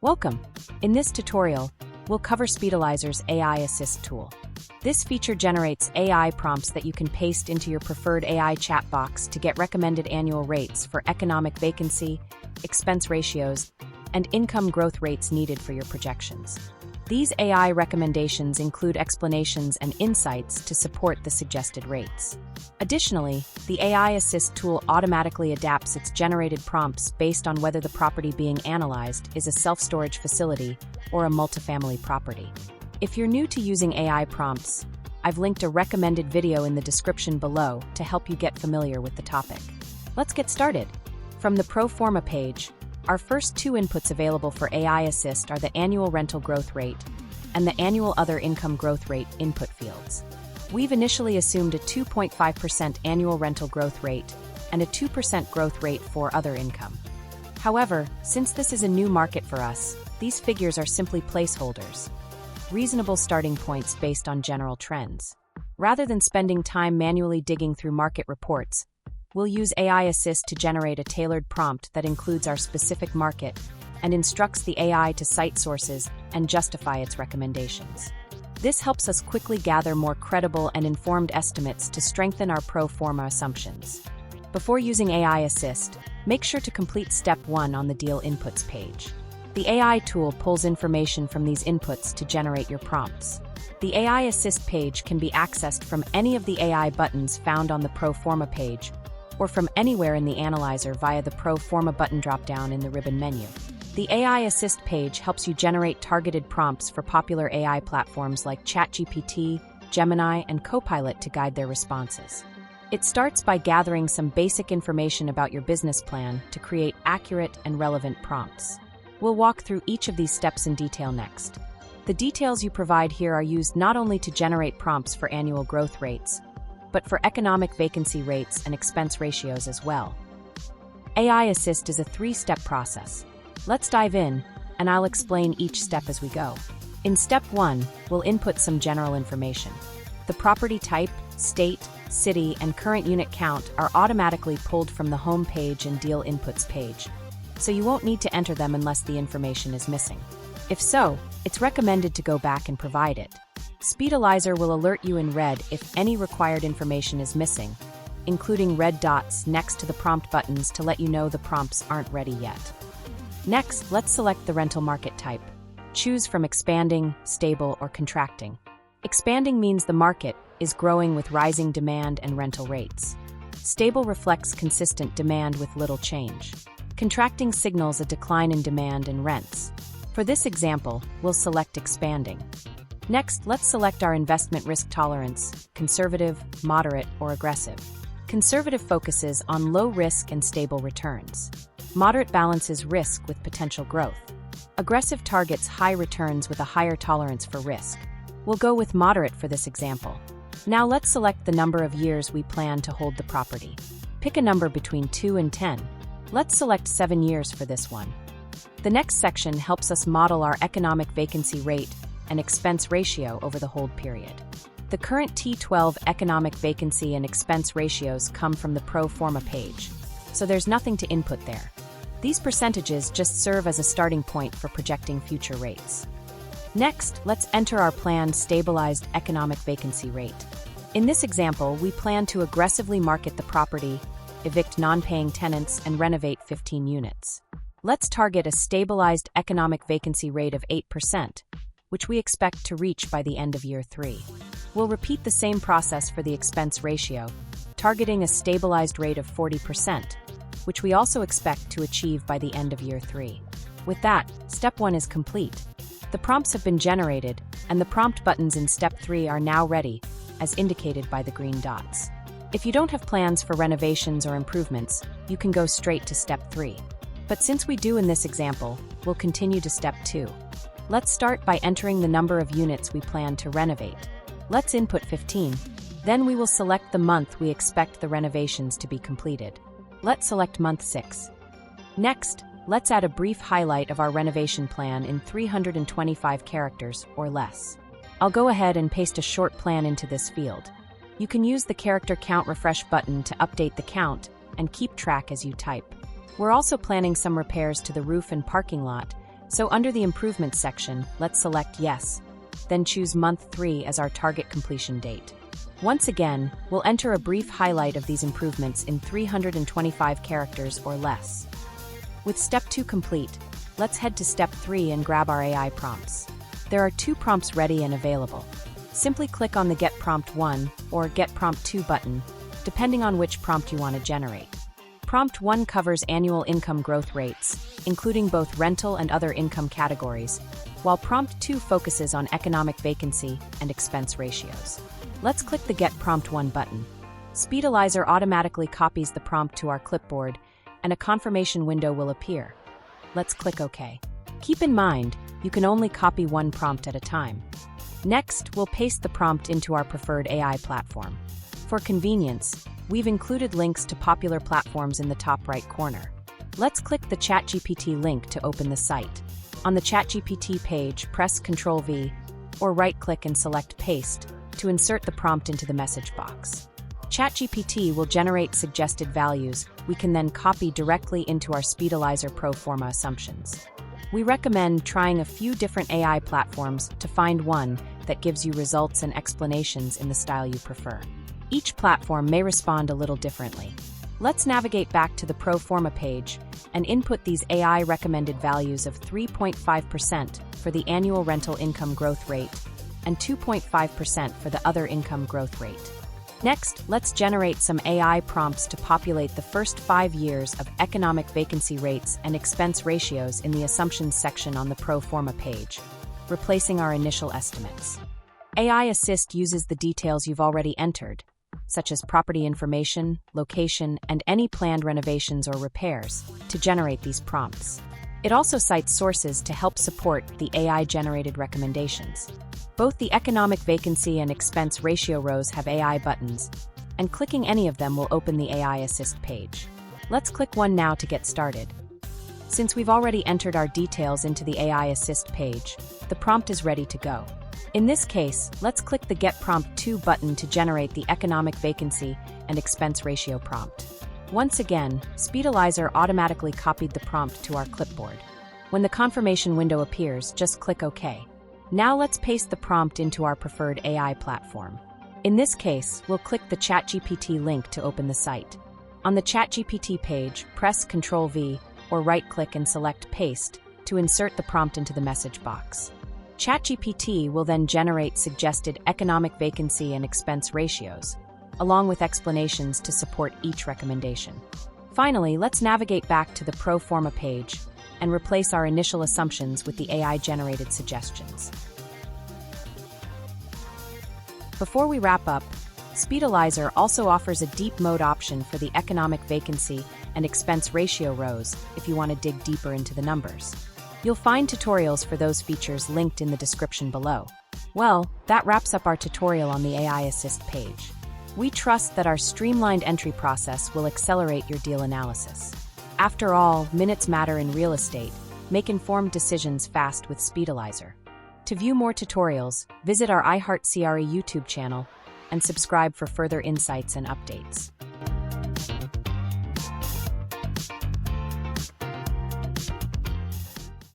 Welcome! In this tutorial, we'll cover SpeedAlyzer's AI Assist tool. This feature generates AI prompts that you can paste into your preferred AI chat box to get recommended annual rates for economic vacancy, expense ratios, and income growth rates needed for your projections. These AI recommendations include explanations and insights to support the suggested rates. Additionally, the AI Assist tool automatically adapts its generated prompts based on whether the property being analyzed is a self-storage facility or a multifamily property. If you're new to using AI prompts, I've linked a recommended video in the description below to help you get familiar with the topic. Let's get started. From the Pro Forma page, our first two inputs available for AI Assist are the annual rental growth rate and the annual other income growth rate input fields. We've initially assumed a 2.5% annual rental growth rate and a 2% growth rate for other income. However, since this is a new market for us, these figures are simply placeholders, reasonable starting points based on general trends. Rather than spending time manually digging through market reports, we'll use AI Assist to generate a tailored prompt that includes our specific market and instructs the AI to cite sources and justify its recommendations. This helps us quickly gather more credible and informed estimates to strengthen our pro forma assumptions. Before using AI Assist, make sure to complete Step 1 on the Deal Inputs page. The AI tool pulls information from these inputs to generate your prompts. The AI Assist page can be accessed from any of the AI buttons found on the Pro Forma page, or from anywhere in the analyzer via the Pro Forma button dropdown in the ribbon menu. The AI Assist page helps you generate targeted prompts for popular AI platforms like ChatGPT, Gemini, and Copilot to guide their responses. It starts by gathering some basic information about your business plan to create accurate and relevant prompts. We'll walk through each of these steps in detail next. The details you provide here are used not only to generate prompts for annual growth rates, but for economic vacancy rates and expense ratios as well. AI Assist is a three-step process. Let's dive in, and I'll explain each step as we go. In Step 1, we'll input some general information. The property type, state, city, and current unit count are automatically pulled from the Home page and Deal Inputs page, so you won't need to enter them unless the information is missing. If so, it's recommended to go back and provide it. SpeedAlyzer will alert you in red if any required information is missing, including red dots next to the prompt buttons to let you know the prompts aren't ready yet. Next, let's select the rental market type. Choose from expanding, stable, or contracting. Expanding means the market is growing with rising demand and rental rates. Stable reflects consistent demand with little change. Contracting signals a decline in demand and rents. For this example, we'll select expanding. Next, let's select our investment risk tolerance, conservative, moderate, or aggressive. Conservative focuses on low risk and stable returns. Moderate balances risk with potential growth. Aggressive targets high returns with a higher tolerance for risk. We'll go with moderate for this example. Now let's select the number of years we plan to hold the property. Pick a number between 2 and 10. Let's select 7 years for this one. The next section helps us model our economic vacancy rate and expense ratio over the hold period. The current T12 economic vacancy and expense ratios come from the Pro Forma page, so there's nothing to input there. These percentages just serve as a starting point for projecting future rates. Next, let's enter our planned stabilized economic vacancy rate. In this example, we plan to aggressively market the property, evict non-paying tenants, and renovate 15 units. Let's target a stabilized economic vacancy rate of 8%, which we expect to reach by the end of year 3. We'll repeat the same process for the expense ratio, targeting a stabilized rate of 40%, which we also expect to achieve by the end of year 3. With that, Step 1 is complete. The prompts have been generated, and the prompt buttons in Step 3 are now ready, as indicated by the green dots. If you don't have plans for renovations or improvements, you can go straight to Step 3. But since we do in this example, we'll continue to Step 2. Let's start by entering the number of units we plan to renovate. Let's input 15. Then we will select the month we expect the renovations to be completed. Let's select month 6. Next, let's add a brief highlight of our renovation plan in 325 characters or less. I'll go ahead and paste a short plan into this field. You can use the character count refresh button to update the count and keep track as you type. We're also planning some repairs to the roof and parking lot, So under the Improvements section, let's select Yes, then choose month 3 as our target completion date. Once again, we'll enter a brief highlight of these improvements in 325 characters or less. With Step 2 complete, let's head to Step 3 and grab our AI prompts. There are 2 prompts ready and available. Simply click on the Get Prompt 1 or Get Prompt 2 button, depending on which prompt you want to generate. Prompt 1 covers annual income growth rates, including both rental and other income categories, while Prompt 2 focuses on economic vacancy and expense ratios. Let's click the Get Prompt 1 button. SpeedAlyzer automatically copies the prompt to our clipboard, and a confirmation window will appear. Let's click OK. Keep in mind, you can only copy one prompt at a time. Next, we'll paste the prompt into our preferred AI platform. For convenience, we've included links to popular platforms in the top right corner. Let's click the ChatGPT link to open the site. On the ChatGPT page, press Ctrl+V or right-click and select Paste to insert the prompt into the message box. ChatGPT will generate suggested values we can then copy directly into our SpeedAlyzer pro forma assumptions. We recommend trying a few different AI platforms to find one that gives you results and explanations in the style you prefer. Each platform may respond a little differently. Let's navigate back to the pro forma page and input these AI recommended values of 3.5% for the annual rental income growth rate and 2.5% for the other income growth rate. Next, let's generate some AI prompts to populate the first 5 years of economic vacancy rates and expense ratios in the Assumptions section on the pro forma page, replacing our initial estimates. AI Assist uses the details you've already entered, such as property information, location, and any planned renovations or repairs, to generate these prompts. It also cites sources to help support the AI-generated recommendations. Both the economic vacancy and expense ratio rows have AI buttons, and clicking any of them will open the AI Assist page. Let's click one now to get started. Since we've already entered our details into the AI Assist page, the prompt is ready to go. In this case, let's click the Get Prompt 2 button to generate the economic vacancy and expense ratio prompt. Once again, SpeedAlyzer automatically copied the prompt to our clipboard. When the confirmation window appears, just click OK. Now let's paste the prompt into our preferred AI platform. In this case, we'll click the ChatGPT link to open the site. On the ChatGPT page, press Ctrl+V or right-click and select Paste to insert the prompt into the message box. ChatGPT will then generate suggested economic vacancy and expense ratios, along with explanations to support each recommendation. Finally, let's navigate back to the pro forma page and replace our initial assumptions with the AI-generated suggestions. Before we wrap up, SpeedAlyzer also offers a deep mode option for the economic vacancy and expense ratio rows if you want to dig deeper into the numbers. You'll find tutorials for those features linked in the description below. Well, that wraps up our tutorial on the AI Assist page. We trust that our streamlined entry process will accelerate your deal analysis. After all, minutes matter in real estate. Make informed decisions fast with SpeedAlyzer. To view more tutorials, visit our iHeartCRE YouTube channel and subscribe for further insights and updates.